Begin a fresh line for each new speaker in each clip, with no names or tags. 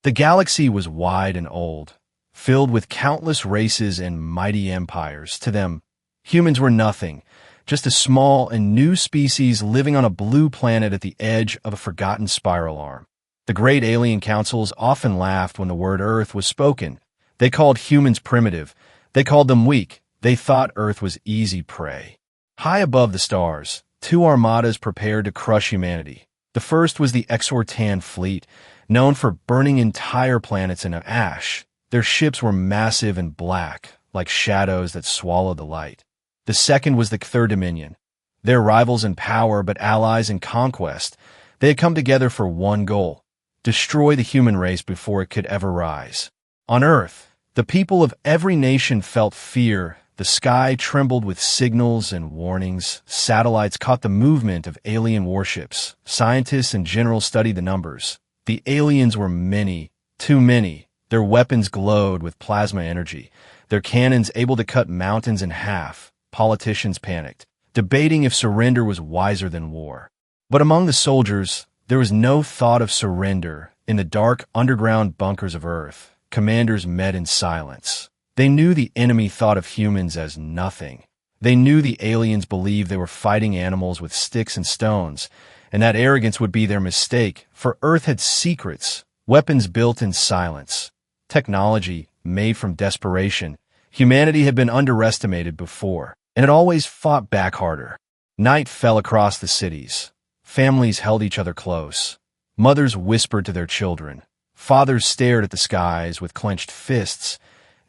The galaxy was wide and old, filled with countless races and mighty empires. To them, humans were nothing, just a small and new species living on a blue planet at the edge of a forgotten spiral arm. The great alien councils often laughed when the word Earth was spoken. They called humans primitive. They called them weak. They thought Earth was easy prey. High above the stars, two armadas prepared to crush humanity. The first was the Exortan fleet, known for burning entire planets in ash. Their ships were massive and black, like shadows that swallowed the light. The second was the Third Dominion. Their rivals in power but allies in conquest. They had come together for one goal: destroy the human race before it could ever rise. On Earth, the people of every nation felt fear. The sky trembled with signals and warnings. Satellites caught the movement of alien warships. Scientists and generals studied the numbers. The aliens were many, too many. Their weapons glowed with plasma energy, their cannons able to cut mountains in half. Politicians panicked, debating if surrender was wiser than war. But among the soldiers, there was no thought of surrender. In the dark underground bunkers of Earth, commanders met in silence. They knew the enemy thought of humans as nothing. They knew the aliens believed they were fighting animals with sticks and stones, and that arrogance would be their mistake, for Earth had secrets, weapons built in silence, technology made from desperation. Humanity had been underestimated before, and it always fought back harder. Night fell across the cities. Families held each other close. Mothers whispered to their children. Fathers stared at the skies with clenched fists.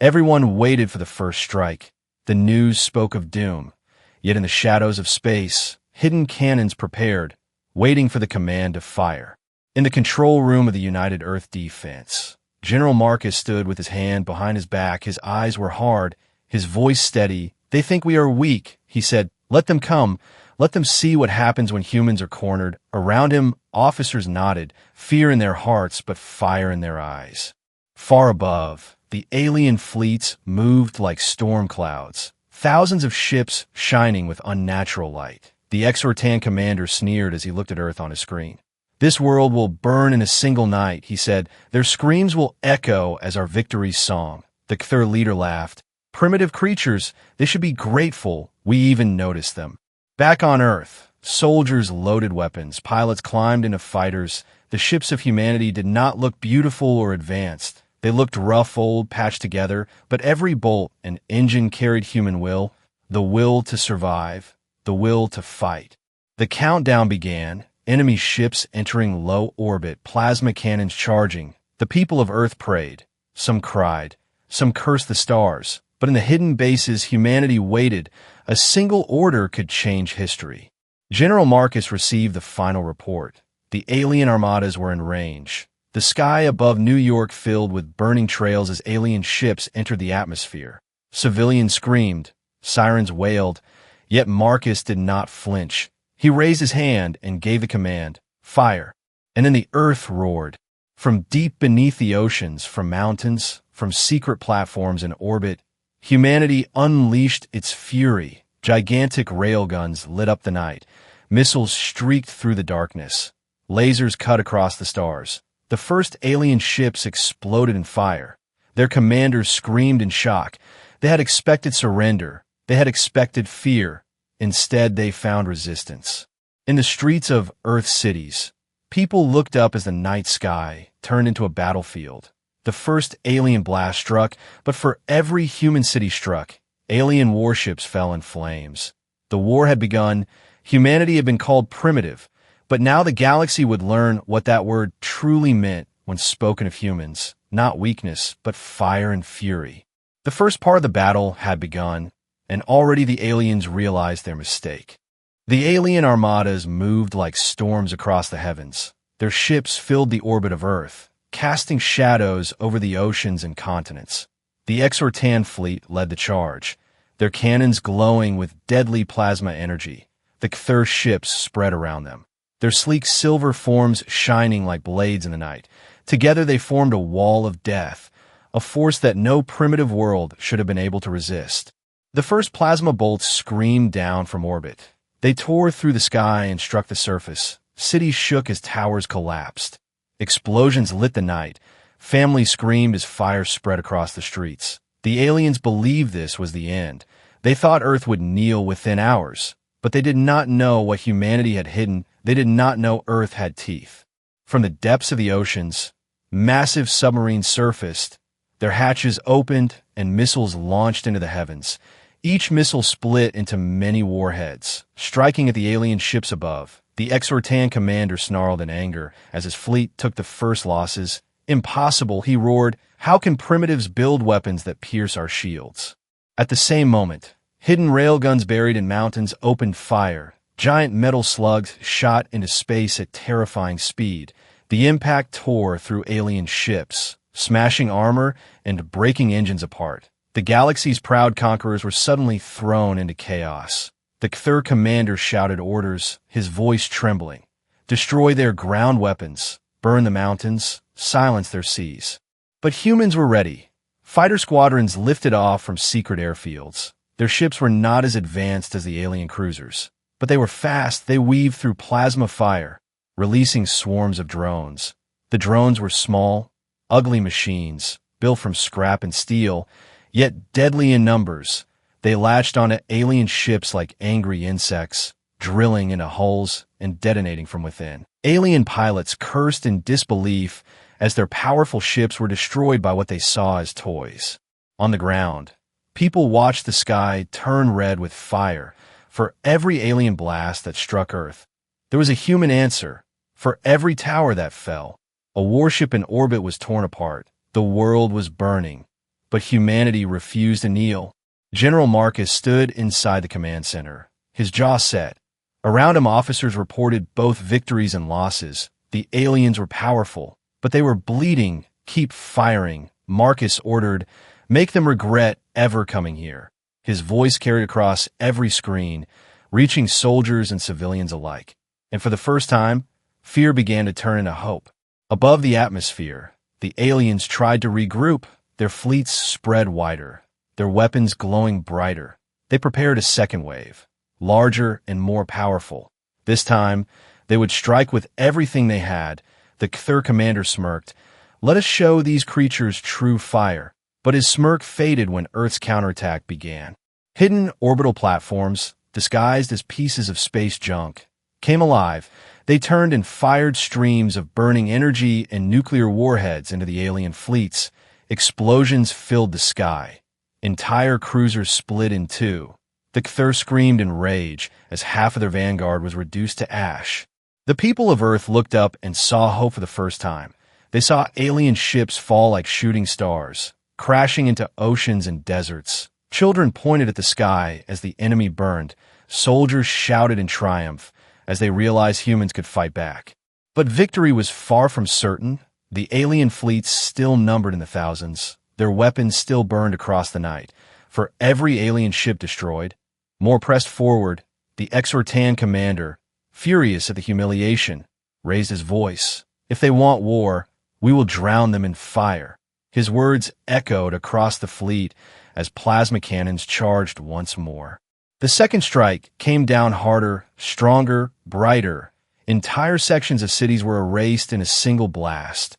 Everyone waited for the first strike. The news spoke of doom. Yet in the shadows of space, hidden cannons prepared, waiting for the command to fire. In the control room of the United Earth Defense, General Marcus stood with his hand behind his back. His eyes were hard, his voice steady. "They think we are weak," he said. "Let them come. Let them see what happens when humans are cornered." Around him, officers nodded, fear in their hearts but fire in their eyes. Far above, the alien fleets moved like storm clouds, thousands of ships shining with unnatural light. The Exortan commander sneered as he looked at Earth on his screen. "This world will burn in a single night," he said. "Their screams will echo as our victory's song." The Cthulhu leader laughed. "Primitive creatures, they should be grateful. We even noticed them." Back on Earth, soldiers loaded weapons, pilots climbed into fighters. The ships of humanity did not look beautiful or advanced. They looked rough, old, patched together, but every bolt and engine carried human will, the will to survive, the will to fight. The countdown began, enemy ships entering low orbit, plasma cannons charging. The people of Earth prayed. Some cried, some cursed the stars. But in the hidden bases, humanity waited. A single order could change history. General Marcus received the final report. The alien armadas were in range. The sky above New York filled with burning trails as alien ships entered the atmosphere. Civilians screamed, sirens wailed, yet Marcus did not flinch. He raised his hand and gave the command, "Fire." And then the earth roared. From deep beneath the oceans, from mountains, from secret platforms in orbit, humanity unleashed its fury. Gigantic railguns lit up the night. Missiles streaked through the darkness. Lasers cut across the stars. The first alien ships exploded in fire. Their commanders screamed in shock. They had expected surrender. They had expected fear. Instead, they found resistance. In the streets of Earth cities, people looked up as the night sky turned into a battlefield. The first alien blast struck, but for every human city struck, alien warships fell in flames. The war had begun. Humanity had been called primitive, but now the galaxy would learn what that word truly meant when spoken of humans. Not weakness, but fire and fury. The first part of the battle had begun, and already the aliens realized their mistake. The alien armadas moved like storms across the heavens. Their ships filled the orbit of Earth, casting shadows over the oceans and continents. The Exortan fleet led the charge, their cannons glowing with deadly plasma energy. The Cthulhu ships spread around them, their sleek silver forms shining like blades in the night. Together they formed a wall of death, a force that no primitive world should have been able to resist. The first plasma bolts screamed down from orbit. They tore through the sky and struck the surface. Cities shook as towers collapsed. Explosions lit the night. Families screamed as fire spread across the streets. The aliens believed this was the end. They thought Earth would kneel within hours, but they did not know what humanity had hidden. They did not know Earth had teeth. From the depths of the oceans, massive submarines surfaced. Their hatches opened, and missiles launched into the heavens. Each missile split into many warheads, striking at the alien ships above. The Exortan commander snarled in anger as his fleet took the first losses. "Impossible," he roared. "How can primitives build weapons that pierce our shields?" At the same moment, hidden railguns buried in mountains opened fire. Giant metal slugs shot into space at terrifying speed. The impact tore through alien ships, smashing armor and breaking engines apart. The galaxy's proud conquerors were suddenly thrown into chaos. The Cthulhu commander shouted orders, his voice trembling. Destroy their ground weapons, burn the mountains, silence their seas. But humans were ready. Fighter squadrons lifted off from secret airfields. Their ships were not as advanced as the alien cruisers, but they were fast. They weaved through plasma fire, releasing swarms of drones. The drones were small, ugly machines, built from scrap and steel, yet deadly in numbers. They latched onto alien ships like angry insects, drilling into hulls and detonating from within. Alien pilots cursed in disbelief as their powerful ships were destroyed by what they saw as toys. On the ground, people watched the sky turn red with fire for every alien blast that struck Earth. There was a human answer for every tower that fell. A warship in orbit was torn apart. The world was burning, but humanity refused to kneel. General Marcus stood inside the command center, his jaw set. Around him, officers reported both victories and losses. The aliens were powerful, but they were bleeding. Keep firing, Marcus ordered. Make them regret ever coming here. His voice carried across every screen, reaching soldiers and civilians alike. And for the first time, fear began to turn into hope. Above the atmosphere, the aliens tried to regroup. Their fleets spread wider, their weapons glowing brighter. They prepared a second wave, larger and more powerful. This time, they would strike with everything they had. The Cthulhu commander smirked. Let us show these creatures true fire. But his smirk faded when Earth's counterattack began. Hidden orbital platforms, disguised as pieces of space junk, came alive. They turned and fired streams of burning energy and nuclear warheads into the alien fleets. Explosions filled the sky. Entire cruisers split in two. The Cthulhu screamed in rage as half of their vanguard was reduced to ash. The people of Earth looked up and saw hope for the first time. They saw alien ships fall like shooting stars, crashing into oceans and deserts. Children pointed at the sky as the enemy burned. Soldiers shouted in triumph as they realized humans could fight back. But victory was far from certain. The alien fleets still numbered in the thousands. Their weapons still burned across the night. For every alien ship destroyed, more pressed forward. The Exortan commander, furious at the humiliation, raised his voice. If they want war, we will drown them in fire. His words echoed across the fleet as plasma cannons charged once more. The second strike came down harder, stronger, brighter. Entire sections of cities were erased in a single blast.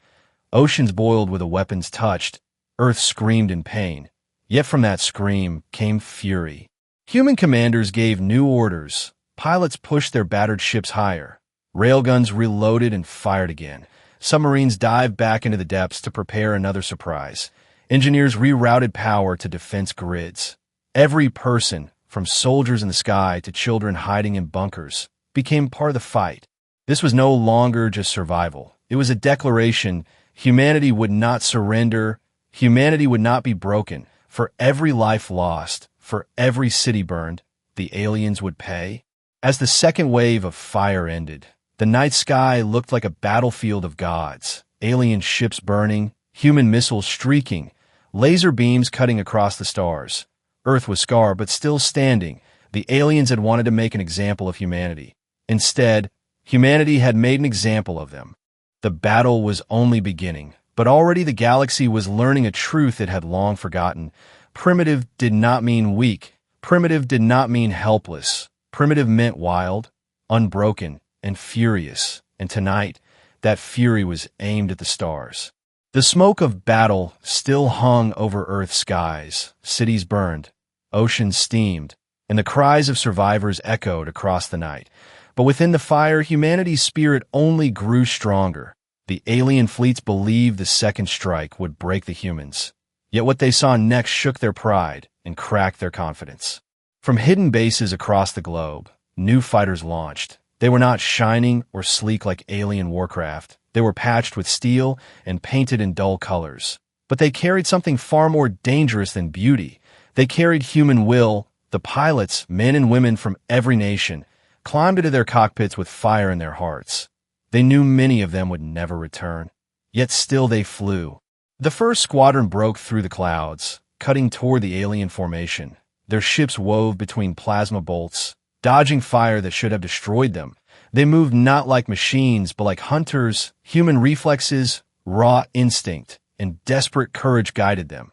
Oceans boiled where the weapons touched. Earth screamed in pain. Yet from that scream came fury. Human commanders gave new orders. Pilots pushed their battered ships higher. Railguns reloaded and fired again. Submarines dived back into the depths to prepare another surprise. Engineers rerouted power to defense grids. Every person, from soldiers in the sky to children hiding in bunkers, became part of the fight. This was no longer just survival. It was a declaration. Humanity would not surrender. Humanity would not be broken. For every life lost, for every city burned, the aliens would pay. As the second wave of fire ended, the night sky looked like a battlefield of gods. Alien ships burning, human missiles streaking, laser beams cutting across the stars. Earth was scarred but still standing. The aliens had wanted to make an example of humanity. Instead, humanity had made an example of them. The battle was only beginning, but already the galaxy was learning a truth it had long forgotten. Primitive did not mean weak. Primitive did not mean helpless. Primitive meant wild, unbroken, and furious. And tonight, that fury was aimed at the stars. The smoke of battle still hung over Earth's skies. Cities burned, oceans steamed, and the cries of survivors echoed across the night. But within the fire, humanity's spirit only grew stronger. The alien fleets believed the second strike would break the humans. Yet what they saw next shook their pride and cracked their confidence. From hidden bases across the globe, new fighters launched. They were not shining or sleek like alien warcraft. They were patched with steel and painted in dull colors. But they carried something far more dangerous than beauty. They carried human will. The pilots, men and women from every nation, climbed into their cockpits with fire in their hearts. They knew many of them would never return. Yet still they flew. The first squadron broke through the clouds, cutting toward the alien formation. Their ships wove between plasma bolts, dodging fire that should have destroyed them. They moved not like machines, but like hunters. Human reflexes, raw instinct, and desperate courage guided them.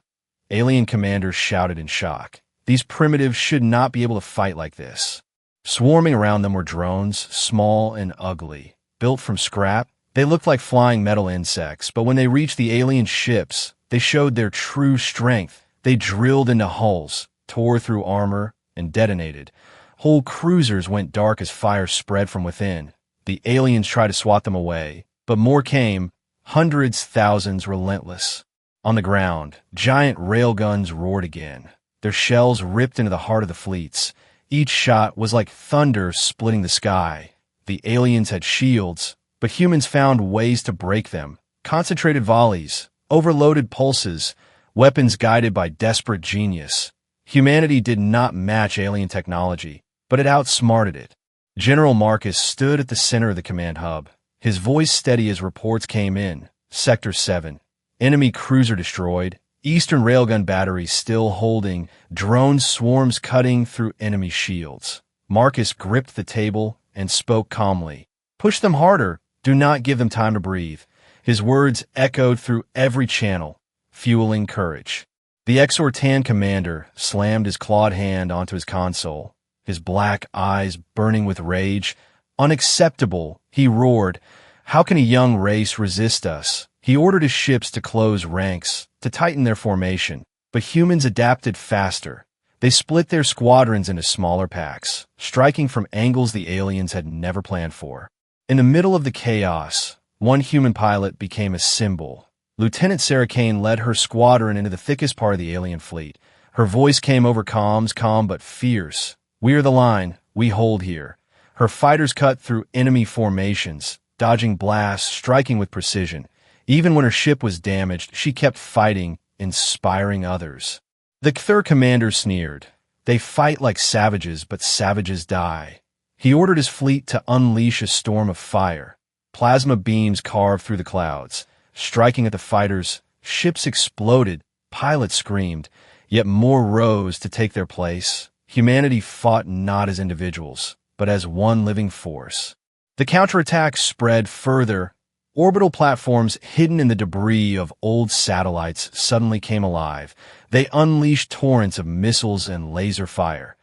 Alien commanders shouted in shock. These primitives should not be able to fight like this. Swarming around them were drones, small and ugly. Built from scrap, they looked like flying metal insects, but when they reached the alien ships, they showed their true strength. They drilled into hulls, tore through armor, and detonated. Whole cruisers went dark as fire spread from within. The aliens tried to swat them away, but more came, hundreds, thousands, relentless. On the ground, giant railguns roared again. Their shells ripped into the heart of the fleets. Each shot was like thunder splitting the sky. The aliens had shields, but humans found ways to break them. Concentrated volleys, overloaded pulses, weapons guided by desperate genius. Humanity did not match alien technology, but it outsmarted it. General Marcus stood at the center of the command hub. His voice steady as reports came in. Sector 7. Enemy cruiser destroyed. Eastern railgun batteries still holding. Drone swarms cutting through enemy shields. Marcus gripped the table and spoke calmly. Push them harder. Do not give them time to breathe. His words echoed through every channel, fueling courage. The Exortan commander slammed his clawed hand onto his console, his black eyes burning with rage. Unacceptable, he roared. How can a young race resist us? He ordered his ships to close ranks, to tighten their formation. But humans adapted faster. They split their squadrons into smaller packs, striking from angles the aliens had never planned for. In the middle of the chaos, one human pilot became a symbol. Lieutenant Sarah Kane led her squadron into the thickest part of the alien fleet. Her voice came over comms, calm but fierce. We are the line. We hold here. Her fighters cut through enemy formations, dodging blasts, striking with precision. Even when her ship was damaged, she kept fighting, inspiring others. The Kthur commander sneered. They fight like savages, but savages die. He ordered his fleet to unleash a storm of fire. Plasma beams carved through the clouds, striking at the fighters. Ships exploded. Pilots screamed. Yet more rose to take their place. Humanity fought not as individuals, but as one living force. The counterattack spread further. Orbital platforms hidden in the debris of old satellites suddenly came alive. They unleashed torrents of missiles and laser fire.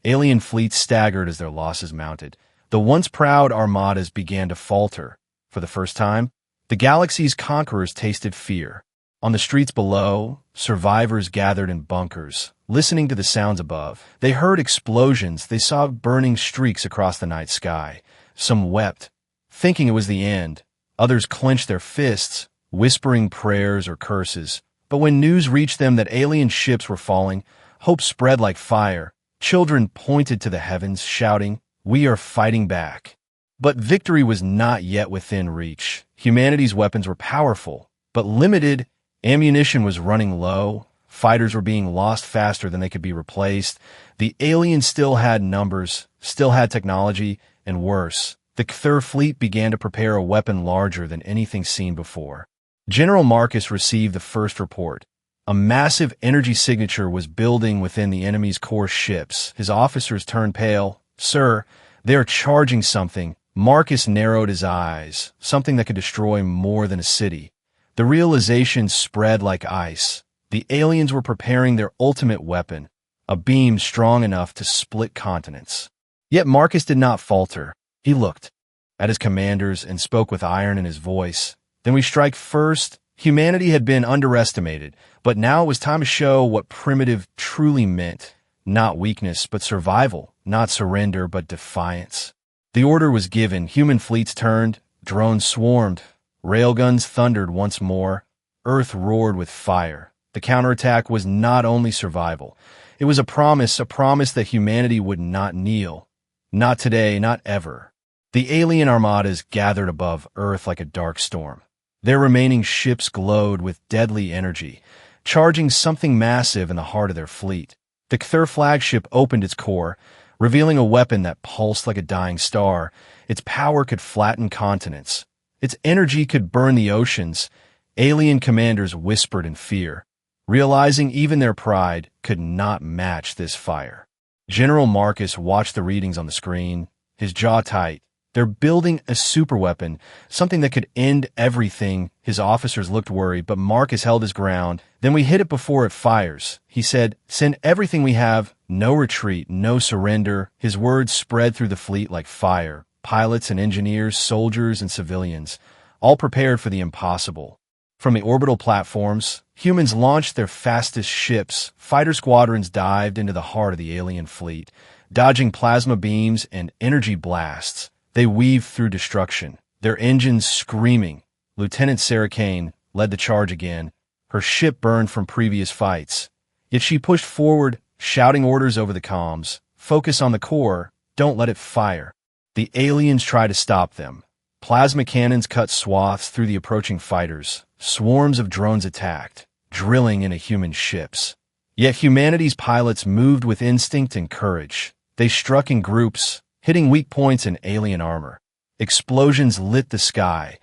Alien fleets staggered as their losses mounted. The once proud armadas began to falter. For the first time, the galaxy's conquerors tasted fear. On the streets below, survivors gathered in bunkers, listening to the sounds above. They heard explosions. They saw burning streaks across the night sky. Some wept, thinking it was the end. Others clenched their fists, whispering prayers or curses. But when news reached them that alien ships were falling, hope spread like fire. Children pointed to the heavens, shouting, "We are fighting back." But victory was not yet within reach. Humanity's weapons were powerful, but limited. Ammunition was running low. Fighters were being lost faster than they could be replaced. The aliens still had numbers, still had technology, and worse, the Kthur fleet began to prepare a weapon larger than anything seen before. General Marcus received the first report. A massive energy signature was building within the enemy's core ships. His officers turned pale. "Sir, they are charging something." Marcus narrowed his eyes. Something that could destroy more than a city. The realization spread like ice. The aliens were preparing their ultimate weapon, a beam strong enough to split continents. Yet Marcus did not falter. He looked at his commanders and spoke with iron in his voice. "Then we strike first, Humanity had been underestimated, but now it was time to show what primitive truly meant. Not weakness, but survival. Not surrender, but defiance. The order was given. Human fleets turned. Drones swarmed. Railguns thundered once more. Earth roared with fire. The counterattack was not only survival. It was a promise that humanity would not kneel. Not today, not ever. The alien armadas gathered above Earth like a dark storm. Their remaining ships glowed with deadly energy, charging something massive in the heart of their fleet. The Cthulhu flagship opened its core, revealing a weapon that pulsed like a dying star. Its power could flatten continents. Its energy could burn the oceans. Alien commanders whispered in fear, realizing even their pride could not match this fire. General Marcus watched the readings on the screen, his jaw tight. They're building a superweapon, something that could end everything. His officers looked worried, but Marcus held his ground. Then we hit it before it fires. He said, send everything we have. No retreat, no surrender. His words spread through the fleet like fire. Pilots and engineers, soldiers and civilians, all prepared for the impossible. From the orbital platforms, humans launched their fastest ships. Fighter squadrons dived into the heart of the alien fleet, dodging plasma beams and energy blasts. They weaved through destruction, their engines screaming. Lieutenant Sarah Kane led the charge again. Her ship burned from previous fights. Yet she pushed forward, shouting orders over the comms. Focus on the core, don't let it fire. The aliens tried to stop them. Plasma cannons cut swaths through the approaching fighters. Swarms of drones attacked, drilling into human ships. Yet humanity's pilots moved with instinct and courage. They struck in groups, hitting weak points in alien armor. Explosions lit the sky,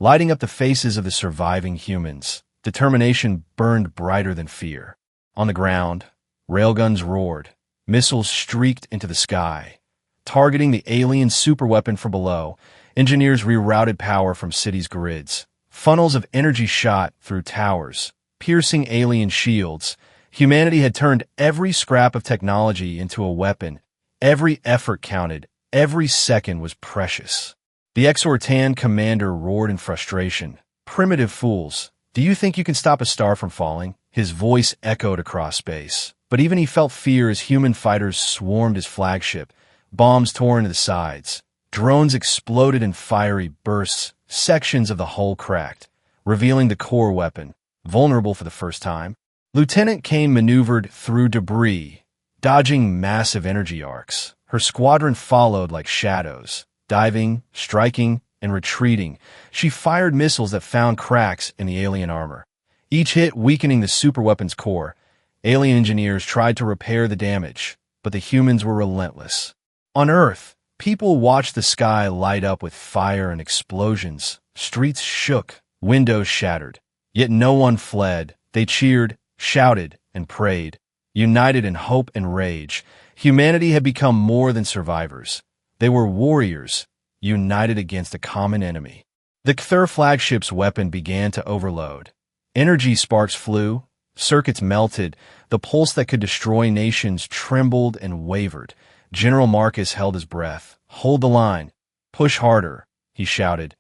lighting up the faces of the surviving humans. Determination burned brighter than fear. On the ground, railguns roared. Missiles streaked into the sky, targeting the alien superweapon from below. Engineers rerouted power from cities' grids. Funnels of energy shot through towers, piercing alien shields. Humanity had turned every scrap of technology into a weapon. Every effort counted. Every second was precious. The Exhortan commander roared in frustration. Primitive fools. Do you think you can stop a star from falling? His voice echoed across space. But even he felt fear as human fighters swarmed his flagship. Bombs tore into the sides. Drones exploded in fiery bursts. Sections of the hull cracked, revealing the core weapon, vulnerable for the first time. Lieutenant Kane maneuvered through debris, dodging massive energy arcs. Her squadron followed like shadows, diving, striking, and retreating. She fired missiles that found cracks in the alien armor, each hit weakening the superweapon's core. Alien engineers tried to repair the damage, but the humans were relentless. On Earth, people watched the sky light up with fire and explosions. Streets shook, windows shattered. Yet no one fled. They cheered, shouted, and prayed. United in hope and rage, humanity had become more than survivors. They were warriors, united against a common enemy. The Cthulhu flagship's weapon began to overload. Energy sparks flew, circuits melted, the pulse that could destroy nations trembled and wavered. General Marcus held his breath. Hold the line. Push harder, he shouted,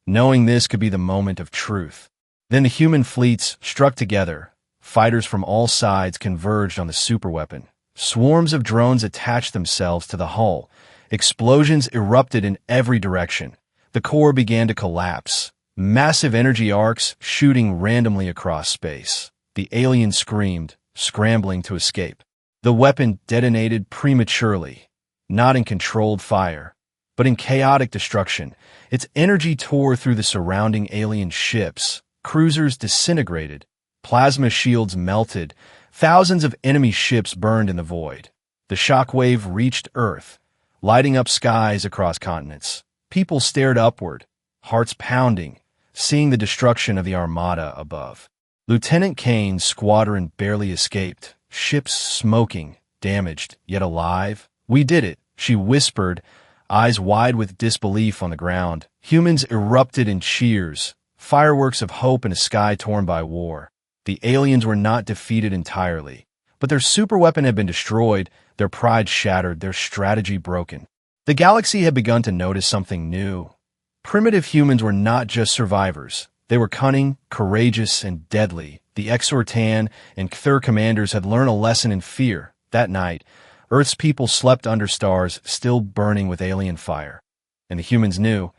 knowing this could be the moment of truth. Then the human fleets struck together. Fighters from all sides converged on the superweapon. Swarms of drones attached themselves to the hull. Explosions erupted in every direction. The core began to collapse. Massive energy arcs shooting randomly across space. The alien screamed, scrambling to escape. The weapon detonated prematurely, not in controlled fire, but in chaotic destruction. Its energy tore through the surrounding alien ships. Cruisers disintegrated. Plasma shields melted. Thousands of enemy ships burned in the void. The shockwave reached Earth, lighting up skies across continents. People stared upward, hearts pounding, seeing the destruction of the armada above. Lieutenant Kane's squadron barely escaped. Ships smoking, damaged, yet alive. We did it, she whispered, eyes wide with disbelief on the ground. Humans erupted in cheers, fireworks of hope in a sky torn by war. The aliens were not defeated entirely, but their superweapon had been destroyed, their pride shattered, their strategy broken. The galaxy had begun to notice something new. Primitive humans were not just survivors. They were cunning, courageous, and deadly. The Exortan and Cthur commanders had learned a lesson in fear. That night, Earth's people slept under stars still burning with alien fire. And the humans knew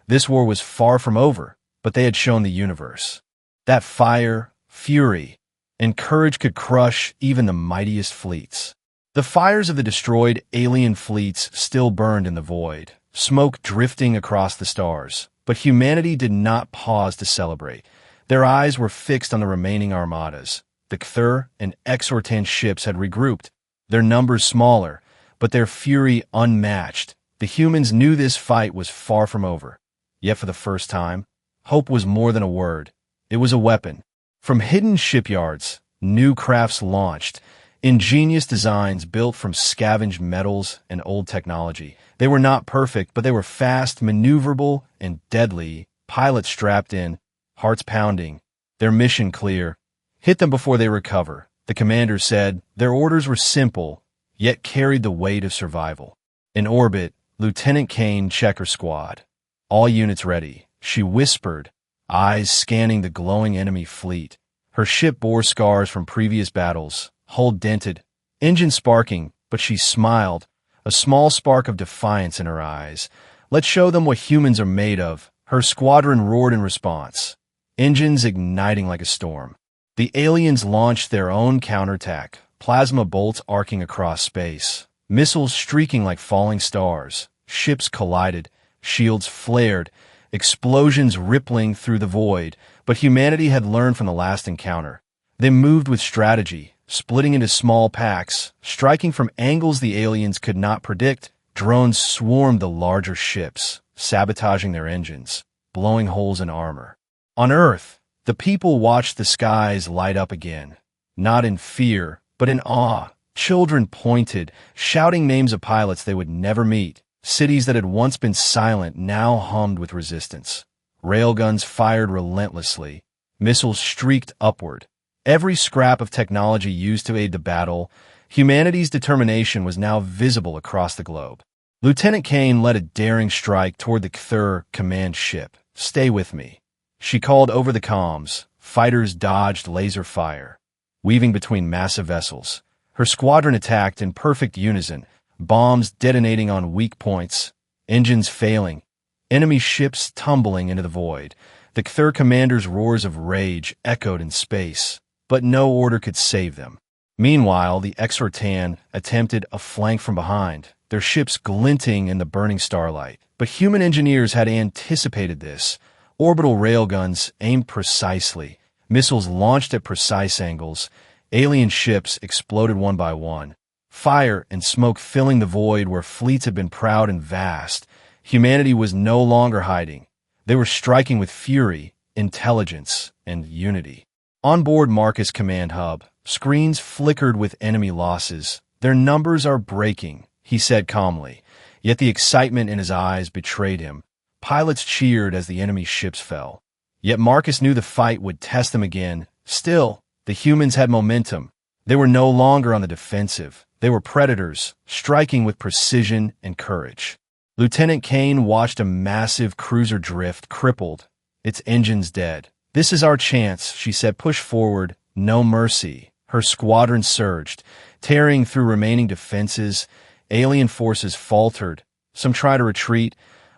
this war was far from over, but they had shown the universe that fire, fury, and courage could crush even the mightiest fleets. The fires of the destroyed alien fleets still burned in the void, smoke drifting across the stars. But humanity did not pause to celebrate. Their eyes were fixed on the remaining armadas. The Cthur and Exortan ships had regrouped, their numbers smaller, but their fury unmatched. The humans knew this fight was far from over. Yet for the first time, hope was more than a word. It was a weapon. From hidden shipyards, new crafts launched, ingenious designs built from scavenged metals and old technology. They were not perfect, but they were fast, maneuverable, and deadly. Pilots strapped in, hearts pounding, their mission clear. Hit them before they recover, the commander said. Their orders were simple, yet carried the weight of survival. In orbit, Lieutenant Kane checked her squad. All units ready, she whispered, eyes scanning the glowing enemy fleet. Her ship bore scars from previous battles, hull dented, engine sparking, but she smiled, a small spark of defiance in her eyes. Let's show them what humans are made of. Her squadron roared in response, engines igniting like a storm. The aliens launched their own counterattack, plasma bolts arcing across space, missiles streaking like falling stars. Ships collided, shields flared, explosions rippling through the void. But humanity had learned from the last encounter. They moved with strategy, splitting into small packs, striking from angles the aliens could not predict. Drones swarmed the larger ships, sabotaging their engines, blowing holes in armor. On Earth, the people watched the skies light up again, not in fear, but in awe. Children pointed, shouting names of pilots they would never meet. Cities that had once been silent now hummed with resistance. Railguns fired relentlessly. Missiles streaked upward. Every scrap of technology used to aid the battle, humanity's determination was now visible across the globe. Lieutenant Kane led a daring strike toward the Cthur command ship. Stay with me, she called over the comms. Fighters dodged laser fire, weaving between massive vessels. Her squadron attacked in perfect unison, bombs detonating on weak points, engines failing, enemy ships tumbling into the void. The Cthur commander's roars of rage echoed in space, but no order could save them. Meanwhile, the Exortan attempted a flank from behind, their ships glinting in the burning starlight. But human engineers had anticipated this. Orbital railguns aimed precisely, missiles launched at precise angles, alien ships exploded one by one. Fire and smoke filling the void where fleets had been proud and vast. Humanity was no longer hiding. They were striking with fury, intelligence, and unity. On board Marcus' command hub, screens flickered with enemy losses. Their numbers are breaking, he said calmly, yet the excitement in his eyes betrayed him. Pilots cheered as the enemy ships fell. Yet Marcus knew the fight would test them again. Still, the humans had momentum. They were no longer on the defensive. They were predators, striking with precision and courage. Lieutenant Kane watched a massive cruiser drift, crippled, its engines dead. This is our chance, she said. Push forward, no mercy. Her squadron surged, tearing through remaining defenses. Alien forces faltered. Some tried to retreat,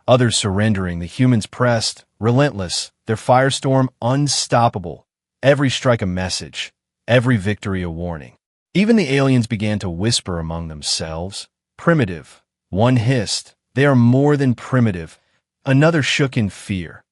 others surrendering. The humans pressed, relentless, their firestorm unstoppable. Every strike a message, every victory a warning. Even the aliens began to whisper among themselves. Primitive. One hissed, they are more than primitive. Another shook in fear,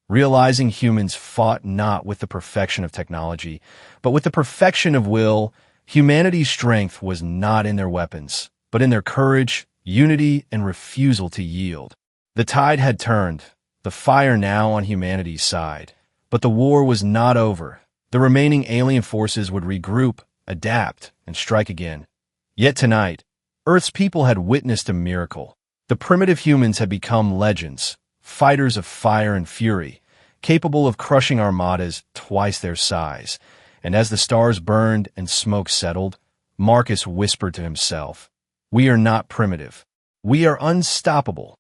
realizing humans fought not with the perfection of technology, but with the perfection of will. Humanity's strength was not in their weapons, but in their courage, unity, and refusal to yield. The tide had turned, the fire now on humanity's side. But the war was not over. The remaining alien forces would regroup, adapt, and strike again. Yet tonight, Earth's people had witnessed a miracle. The primitive humans had become legends, fighters of fire and fury, capable of crushing armadas twice their size. And as the stars burned and smoke settled, Marcus whispered to himself, "We are not primitive. We are unstoppable."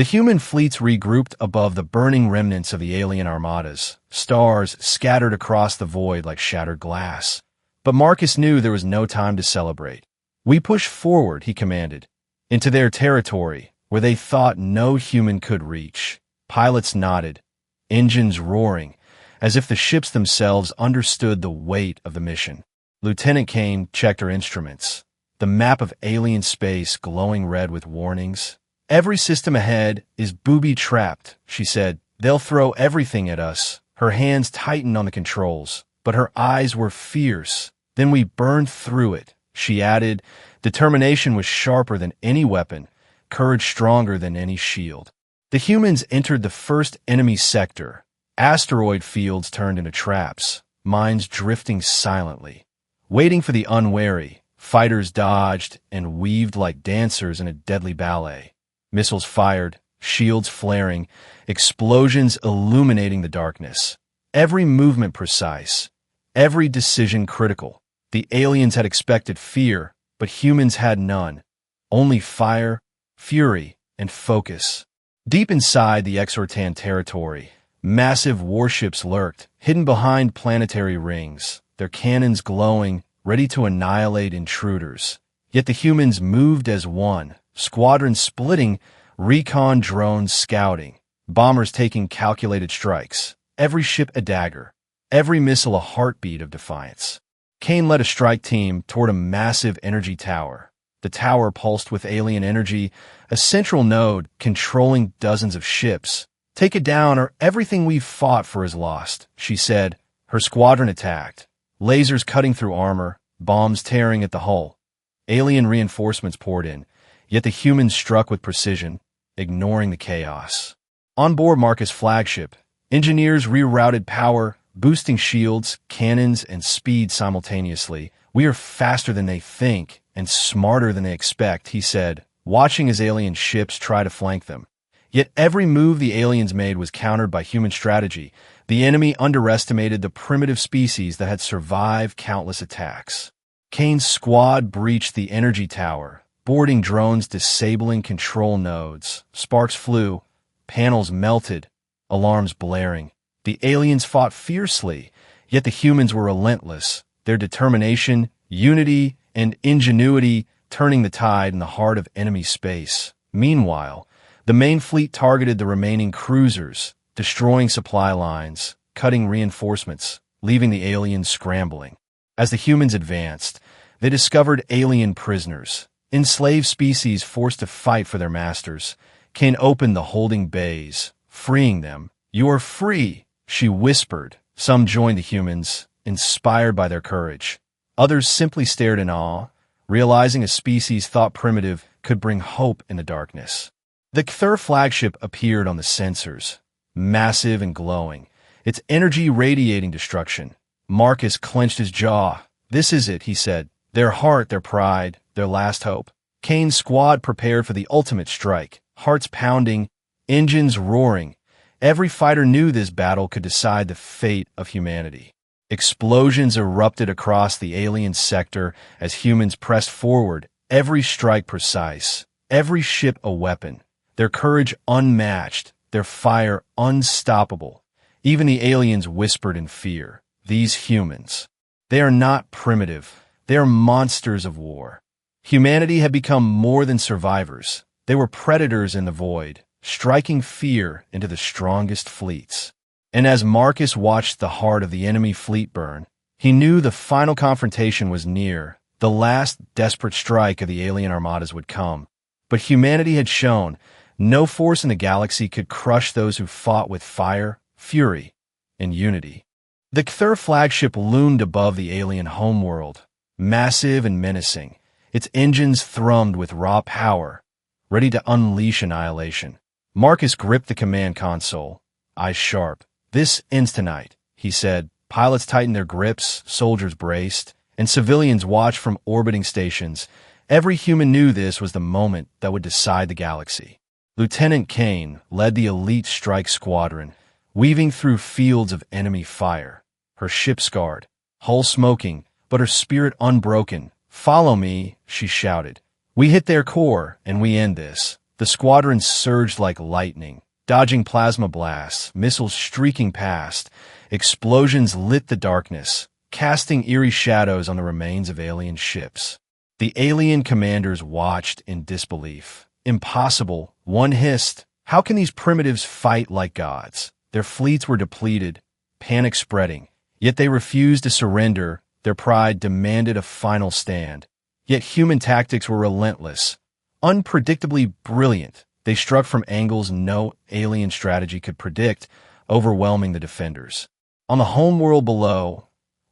The human fleets regrouped above the burning remnants of the alien armadas, stars scattered across the void like shattered glass. But Marcus knew there was no time to celebrate. "We push forward," he commanded, "into their territory, where they thought no human could reach." Pilots nodded, engines roaring, as if the ships themselves understood the weight of the mission. Lieutenant Kane checked her instruments, the map of alien space glowing red with warnings. "Every system ahead is booby-trapped," she said. "They'll throw everything at us." Her hands tightened on the controls, but her eyes were fierce. "Then we burn through it," she added. Determination was sharper than any weapon, courage stronger than any shield. The humans entered the first enemy sector. Asteroid fields turned into traps, mines drifting silently. Waiting for the unwary, fighters dodged and weaved like dancers in a deadly ballet. Missiles fired, shields flaring, explosions illuminating the darkness. Every movement precise, every decision critical. The aliens had expected fear, but humans had none. Only fire, fury, and focus. Deep inside the Exortan territory, massive warships lurked, hidden behind planetary rings, their cannons glowing, ready to annihilate intruders. Yet the humans moved as one, squadrons splitting, recon drones scouting, bombers taking calculated strikes, every ship a dagger, every missile a heartbeat of defiance. Kane led a strike team toward a massive energy tower. The tower pulsed with alien energy, a central node controlling dozens of ships. "Take it down or everything we've fought for is lost," she said. Her squadron attacked, lasers cutting through armor, bombs tearing at the hull. Alien reinforcements poured in, yet the humans struck with precision, ignoring the chaos. On board Marcus' flagship, engineers rerouted power, boosting shields, cannons, and speed simultaneously. "We are faster than they think and smarter than they expect," he said, watching as alien ships try to flank them. Yet every move the aliens made was countered by human strategy. The enemy underestimated the primitive species that had survived countless attacks. Kane's squad breached the energy tower, boarding drones disabling control nodes. Sparks flew, panels melted, alarms blaring. The aliens fought fiercely, yet the humans were relentless, their determination, unity, and ingenuity turning the tide in the heart of enemy space. Meanwhile, the main fleet targeted the remaining cruisers, destroying supply lines, cutting reinforcements, leaving the aliens scrambling. As the humans advanced, they discovered alien prisoners, enslaved species forced to fight for their masters. Kane opened the holding bays, freeing them. "You are free," she whispered. Some joined the humans, inspired by their courage. Others simply stared in awe, realizing a species thought primitive could bring hope in the darkness. The Cthulhu flagship appeared on the sensors, massive and glowing, its energy radiating destruction. Marcus clenched his jaw. "This is it," he said. "Their heart, their pride, their last hope." Kane's squad prepared for the ultimate strike, hearts pounding, engines roaring. Every fighter knew this battle could decide the fate of humanity. Explosions erupted across the alien sector as humans pressed forward, every strike precise, every ship a weapon, their courage unmatched, their fire unstoppable. Even the aliens whispered in fear. These humans, they are not primitive. They are monsters of war. Humanity had become more than survivors. They were predators in the void, striking fear into the strongest fleets. And as Marcus watched the heart of the enemy fleet burn, he knew the final confrontation was near. The last desperate strike of the alien armadas would come. But humanity had shown no force in the galaxy could crush those who fought with fire, fury, and unity. The Cthulhu flagship loomed above the alien homeworld, massive and menacing. Its engines thrummed with raw power, ready to unleash annihilation. Marcus gripped the command console, eyes sharp. "This ends tonight," he said. Pilots tightened their grips, soldiers braced, and civilians watched from orbiting stations. Every human knew this was the moment that would decide the galaxy. Lieutenant Kane led the elite strike squadron, weaving through fields of enemy fire. Her ship scarred, hull smoking, but her spirit unbroken. "Follow me," she shouted. "We hit their core, and we end this." The squadrons surged like lightning, dodging plasma blasts, missiles streaking past. Explosions lit the darkness, casting eerie shadows on the remains of alien ships. The alien commanders watched in disbelief. Impossible, one hissed. How can these primitives fight like gods? Their fleets were depleted, panic spreading. Yet they refused to surrender. Their pride demanded a final stand. Yet human tactics were relentless, unpredictably brilliant. They struck from angles no alien strategy could predict, overwhelming the defenders. On the homeworld below,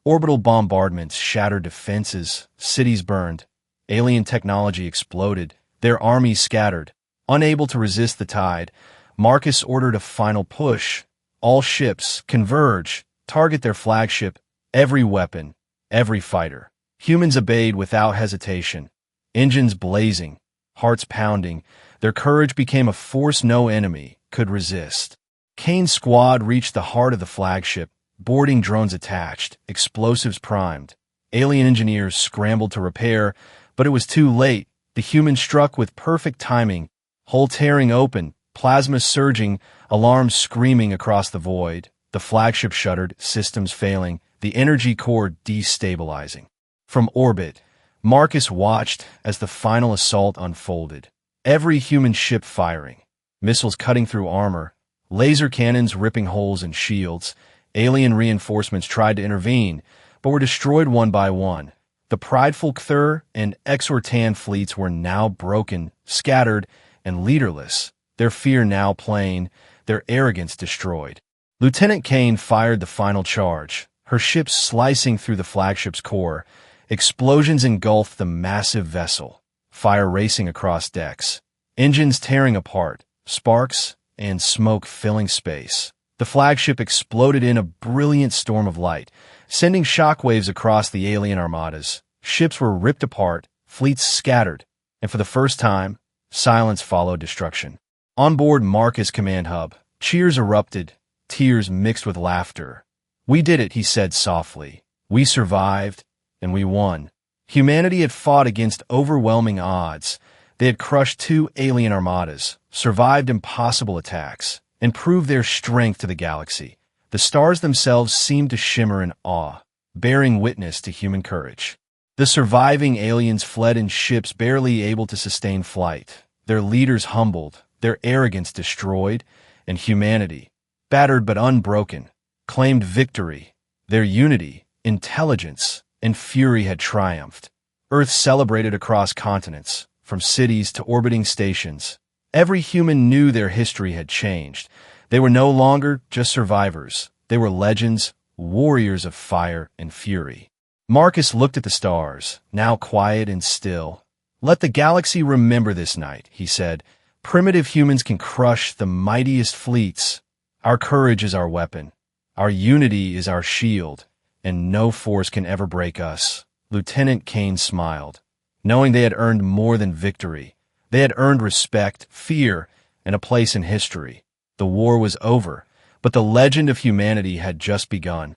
orbital bombardments shattered defenses, cities burned, alien technology exploded, their armies scattered. Unable to resist the tide, Marcus ordered a final push. All ships converge, target their flagship, every weapon, every fighter. Humans obeyed without hesitation, engines blazing, hearts pounding. Their courage became a force no enemy could resist. Kane's squad reached the heart of the flagship, boarding drones attached, explosives primed. Alien engineers scrambled to repair, but it was too late. The humans struck with perfect timing, hull tearing open, plasma surging, alarms screaming across the void. The flagship shuddered, systems failing, the energy core destabilizing. From orbit, Marcus watched as the final assault unfolded. Every human ship firing, missiles cutting through armor, laser cannons ripping holes in shields. Alien reinforcements tried to intervene, but were destroyed one by one. The prideful Cthur and Exortan fleets were now broken, scattered, and leaderless, their fear now plain, their arrogance destroyed. Lieutenant Kane fired the final charge, her ships slicing through the flagship's core. Explosions engulfed the massive vessel, fire racing across decks, engines tearing apart, sparks and smoke filling space. The flagship exploded in a brilliant storm of light, sending shockwaves across the alien armadas. Ships were ripped apart, fleets scattered, and for the first time, silence followed destruction. On board Marcus' command hub, cheers erupted, tears mixed with laughter. "We did it," he said softly. "We survived, and we won." Humanity had fought against overwhelming odds. They had crushed 2 alien armadas, survived impossible attacks, and proved their strength to the galaxy. The stars themselves seemed to shimmer in awe, bearing witness to human courage. The surviving aliens fled in ships barely able to sustain flight, their leaders humbled, their arrogance destroyed, and humanity, battered but unbroken, claimed victory. Their unity, intelligence, and fury had triumphed. Earth celebrated across continents, from cities to orbiting stations. Every human knew their history had changed. They were no longer just survivors. They were legends, warriors of fire and fury. Marcus looked at the stars, now quiet and still. "Let the galaxy remember this night," he said. "Primitive humans can crush the mightiest fleets. Our courage is our weapon. Our unity is our shield, and no force can ever break us." Lieutenant Kane smiled, knowing they had earned more than victory. They had earned respect, fear, and a place in history. The war was over, but the legend of humanity had just begun.